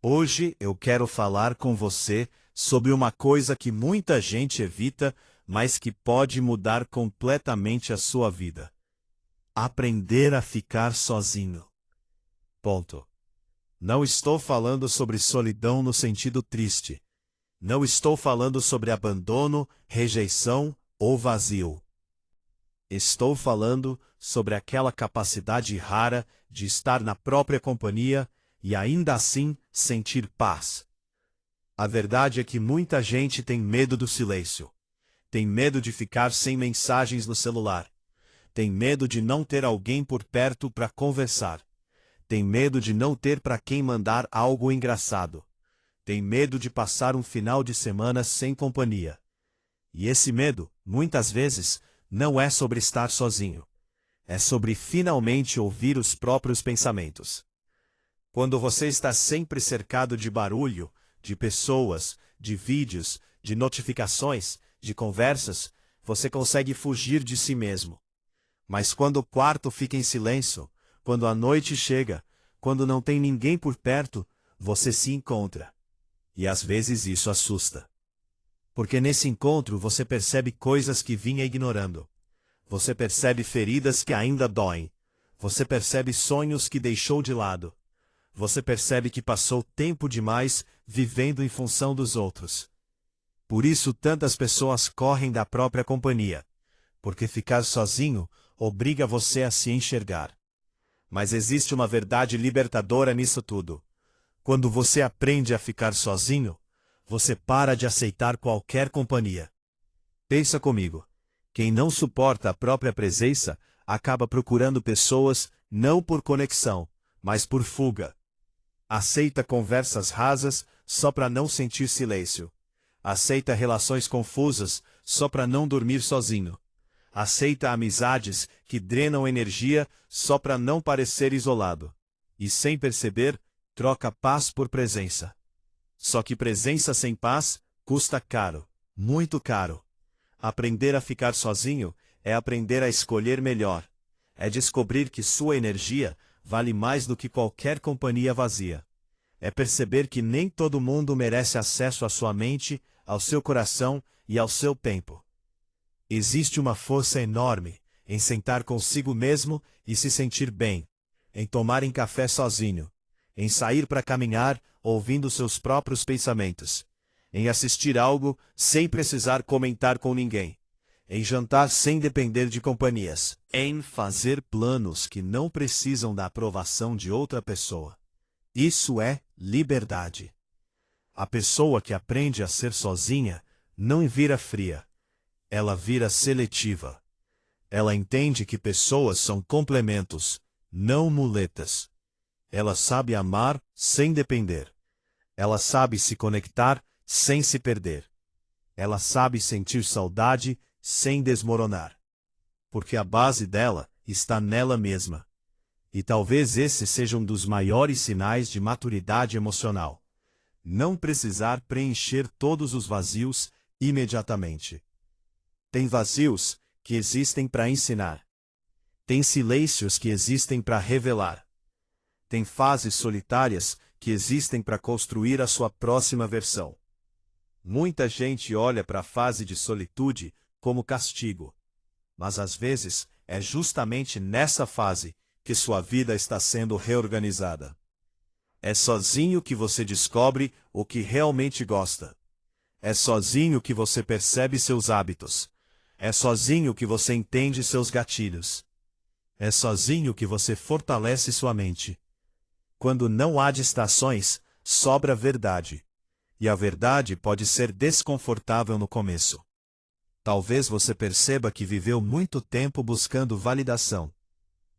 Hoje eu quero falar com você sobre uma coisa que muita gente evita, mas que pode mudar completamente a sua vida. Aprender a ficar sozinho. Ponto. Não estou falando sobre solidão no sentido triste. Não estou falando sobre abandono, rejeição ou vazio. Estou falando sobre aquela capacidade rara de estar na própria companhia e ainda assim sentir paz. A verdade é que muita gente tem medo do silêncio. Tem medo de ficar sem mensagens no celular. Tem medo de não ter alguém por perto para conversar. Tem medo de não ter para quem mandar algo engraçado. Tem medo de passar um final de semana sem companhia. E esse medo, muitas vezes, não é sobre estar sozinho. É sobre finalmente ouvir os próprios pensamentos. Quando você está sempre cercado de barulho, de pessoas, de vídeos, de notificações, de conversas, você consegue fugir de si mesmo. Mas quando o quarto fica em silêncio, quando a noite chega, quando não tem ninguém por perto, você se encontra. E às vezes isso assusta. Porque nesse encontro você percebe coisas que vinha ignorando. Você percebe feridas que ainda doem. Você percebe sonhos que deixou de lado. Você percebe que passou tempo demais vivendo em função dos outros. Por isso tantas pessoas correm da própria companhia. Porque ficar sozinho obriga você a se enxergar. Mas existe uma verdade libertadora nisso tudo. Quando você aprende a ficar sozinho, você para de aceitar qualquer companhia. Pensa comigo. Quem não suporta a própria presença acaba procurando pessoas não por conexão, mas por fuga. Aceita conversas rasas só para não sentir silêncio. Aceita relações confusas só para não dormir sozinho. Aceita amizades que drenam energia só para não parecer isolado. E sem perceber, troca paz por presença. Só que presença sem paz custa caro, muito caro. Aprender a ficar sozinho é aprender a escolher melhor. É descobrir que sua energia vale mais do que qualquer companhia vazia. É perceber que nem todo mundo merece acesso à sua mente, ao seu coração e ao seu tempo. Existe uma força enorme em sentar consigo mesmo e se sentir bem, em tomar um café sozinho, em sair para caminhar ouvindo seus próprios pensamentos, em assistir algo sem precisar comentar com ninguém, em jantar sem depender de companhias, em fazer planos que não precisam da aprovação de outra pessoa. Isso é liberdade. A pessoa que aprende a ser sozinha não vira fria, ela vira seletiva. Ela entende que pessoas são complementos, não muletas. Ela sabe amar sem depender. Ela sabe se conectar sem se perder. Ela sabe sentir saudade sem desmoronar. Porque a base dela está nela mesma. E talvez esse seja um dos maiores sinais de maturidade emocional. Não precisar preencher todos os vazios imediatamente. Tem vazios que existem para ensinar. Tem silêncios que existem para revelar. Tem fases solitárias que existem para construir a sua próxima versão. Muita gente olha para a fase de solitude como castigo. Mas às vezes é justamente nessa fase que sua vida está sendo reorganizada. É sozinho que você descobre o que realmente gosta. É sozinho que você percebe seus hábitos. É sozinho que você entende seus gatilhos. É sozinho que você fortalece sua mente. Quando não há distrações, sobra verdade. E a verdade pode ser desconfortável no começo. Talvez você perceba que viveu muito tempo buscando validação.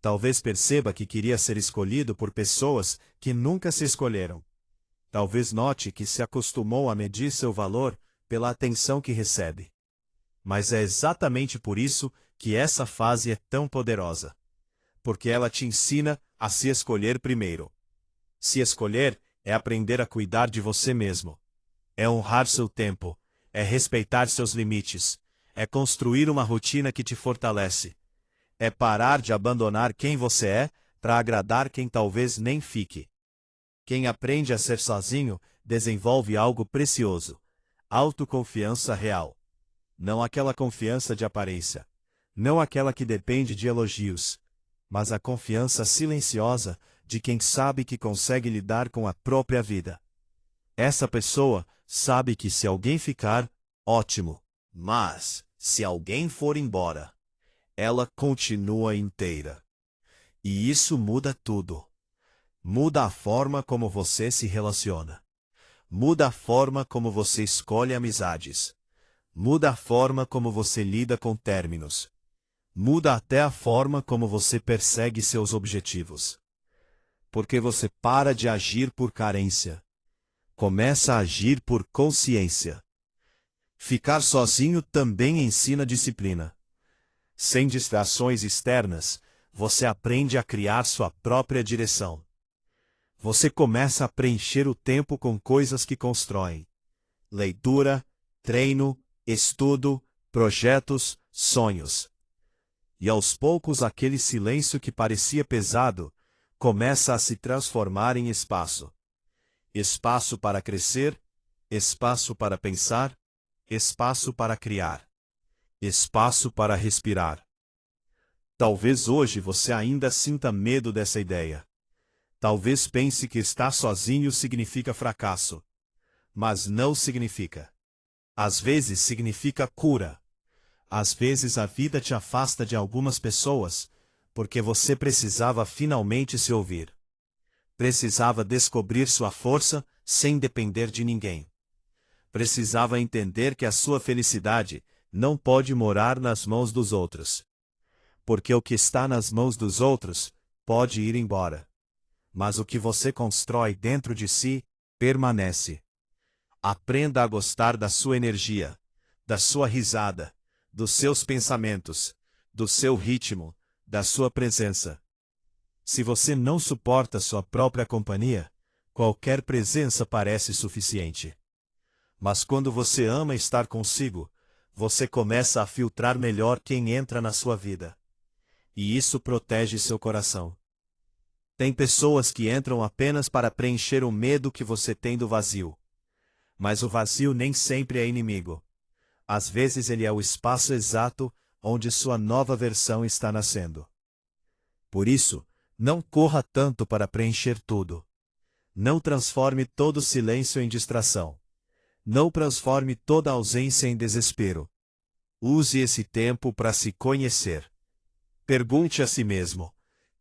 Talvez perceba que queria ser escolhido por pessoas que nunca se escolheram. Talvez note que se acostumou a medir seu valor pela atenção que recebe. Mas é exatamente por isso que essa fase é tão poderosa. Porque ela te ensina a se escolher primeiro. Se escolher é aprender a cuidar de você mesmo. É honrar seu tempo. É respeitar seus limites. É construir uma rotina que te fortalece. É parar de abandonar quem você é para agradar quem talvez nem fique. Quem aprende a ser sozinho, desenvolve algo precioso: autoconfiança real. Não aquela confiança de aparência. Não aquela que depende de elogios. Mas a confiança silenciosa de quem sabe que consegue lidar com a própria vida. Essa pessoa sabe que se alguém ficar, ótimo. Mas, se alguém for embora, ela continua inteira. E isso muda tudo. Muda a forma como você se relaciona. Muda a forma como você escolhe amizades. Muda a forma como você lida com términos. Muda até a forma como você persegue seus objetivos. Porque você para de agir por carência. Começa a agir por consciência. Ficar sozinho também ensina disciplina. Sem distrações externas, você aprende a criar sua própria direção. Você começa a preencher o tempo com coisas que constroem. Leitura, treino, estudo, projetos, sonhos. E aos poucos aquele silêncio que parecia pesado, começa a se transformar em espaço. Espaço para crescer, espaço para pensar, espaço para criar. Espaço para respirar. Talvez hoje você ainda sinta medo dessa ideia. Talvez pense que estar sozinho significa fracasso. Mas não significa. Às vezes significa cura. Às vezes a vida te afasta de algumas pessoas, porque você precisava finalmente se ouvir. Precisava descobrir sua força sem depender de ninguém. Precisava entender que a sua felicidade não pode morar nas mãos dos outros. Porque o que está nas mãos dos outros pode ir embora. Mas o que você constrói dentro de si, permanece. Aprenda a gostar da sua energia, da sua risada, dos seus pensamentos, do seu ritmo, da sua presença. Se você não suporta sua própria companhia, qualquer presença parece suficiente. Mas quando você ama estar consigo, você começa a filtrar melhor quem entra na sua vida. E isso protege seu coração. Tem pessoas que entram apenas para preencher o medo que você tem do vazio. Mas o vazio nem sempre é inimigo. Às vezes ele é o espaço exato onde sua nova versão está nascendo. Por isso, não corra tanto para preencher tudo. Não transforme todo silêncio em distração. Não transforme toda ausência em desespero. Use esse tempo para se conhecer. Pergunte a si mesmo: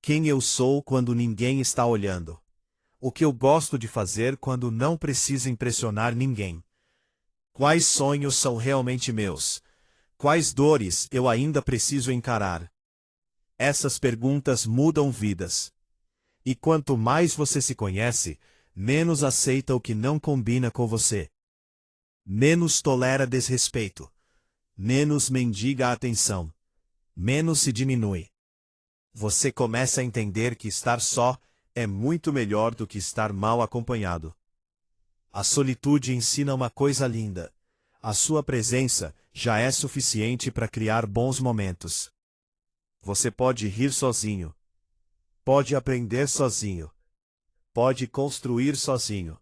quem eu sou quando ninguém está olhando? O que eu gosto de fazer quando não preciso impressionar ninguém? Quais sonhos são realmente meus? Quais dores eu ainda preciso encarar? Essas perguntas mudam vidas. E quanto mais você se conhece, menos aceita o que não combina com você. Menos tolera desrespeito. Menos mendiga atenção. Menos se diminui. Você começa a entender que estar só é muito melhor do que estar mal acompanhado. A solitude ensina uma coisa linda. A sua presença já é suficiente para criar bons momentos. Você pode rir sozinho. Pode aprender sozinho. Pode construir sozinho.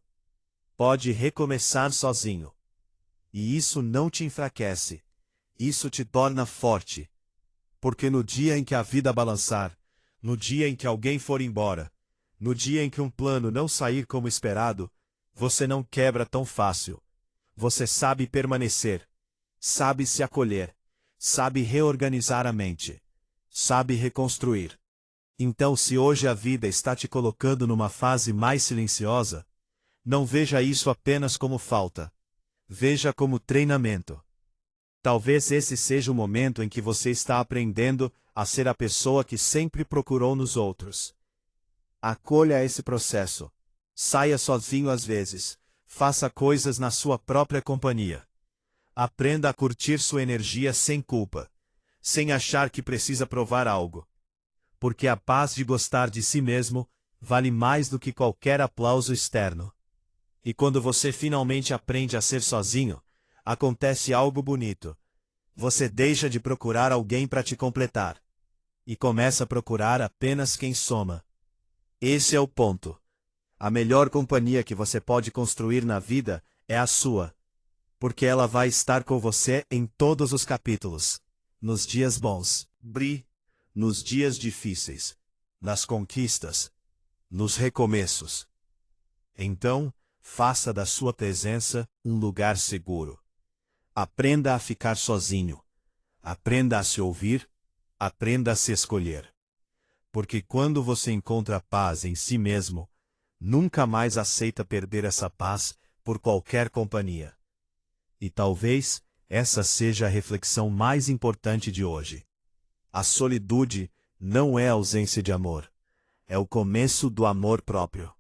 Pode recomeçar sozinho. E isso não te enfraquece. Isso te torna forte. Porque no dia em que a vida balançar, no dia em que alguém for embora, no dia em que um plano não sair como esperado, você não quebra tão fácil. Você sabe permanecer, sabe se acolher, sabe reorganizar a mente, sabe reconstruir. Então, se hoje a vida está te colocando numa fase mais silenciosa, não veja isso apenas como falta. Veja como treinamento. Talvez esse seja o momento em que você está aprendendo a ser a pessoa que sempre procurou nos outros. Acolha esse processo. Saia sozinho às vezes. Faça coisas na sua própria companhia. Aprenda a curtir sua energia sem culpa, sem achar que precisa provar algo. Porque a paz de gostar de si mesmo vale mais do que qualquer aplauso externo. E quando você finalmente aprende a ser sozinho, acontece algo bonito. Você deixa de procurar alguém para te completar. E começa a procurar apenas quem soma. Esse é o ponto. A melhor companhia que você pode construir na vida é a sua, porque ela vai estar com você em todos os capítulos. Nos dias bons, nos dias difíceis, nas conquistas, nos recomeços. Então, faça da sua presença um lugar seguro. Aprenda a ficar sozinho. Aprenda a se ouvir. Aprenda a se escolher. Porque quando você encontra paz em si mesmo, nunca mais aceita perder essa paz por qualquer companhia. E talvez essa seja a reflexão mais importante de hoje. A solitude não é ausência de amor. É o começo do amor próprio.